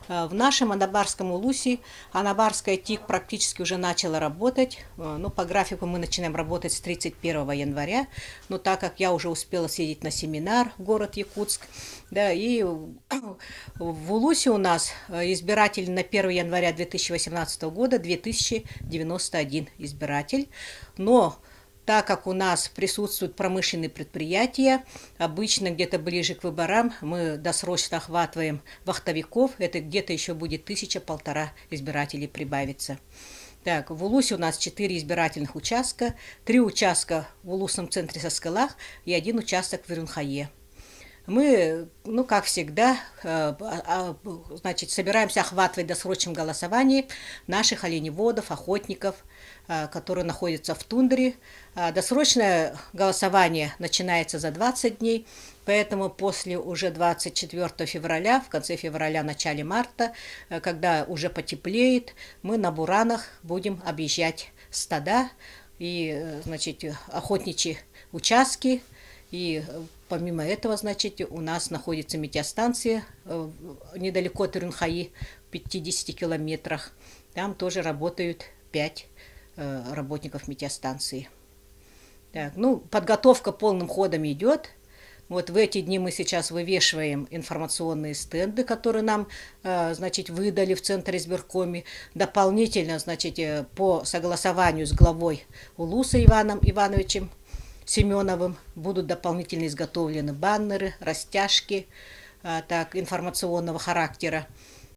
В нашем Анабарском улусе Анабарская ТИК практически уже начала работать. Ну, по графику мы начинаем работать с 31 января. Но так как я уже успела съездить на семинар в город Якутск, да, и в улусе у нас избиратель на 1 января 2018 года 2091 избиратель. Но так как у нас присутствуют промышленные предприятия, обычно где-то ближе к выборам мы досрочно охватываем вахтовиков, это где-то еще будет 1000-1500 избирателей прибавится. Так, в Улусе у нас 4 избирательных участка, 3 участка в Улусном центре Соскалах и 1 участок в Верунхае. Мы, ну, как всегда, значит, собираемся охватывать досрочным голосованием наших оленеводов, охотников, которые находятся в тундре. Досрочное голосование начинается за 20 дней, поэтому после уже 24 февраля, в конце февраля, начале марта, когда уже потеплеет, мы на буранах будем объезжать стада и, значит, охотничьи участки. И помимо этого, значит, у нас находится метеостанция недалеко от Ирунхаи, в 50 километрах. Там тоже работают 5 работников метеостанции. Так, ну, подготовка полным ходом идет. Вот в эти дни мы сейчас вывешиваем информационные стенды, которые нам, значит, выдали в Центре избиркоме. Дополнительно, значит, по согласованию с главой Улуса Иваном Ивановичем Семеновым будут дополнительно изготовлены баннеры, растяжки, так, информационного характера.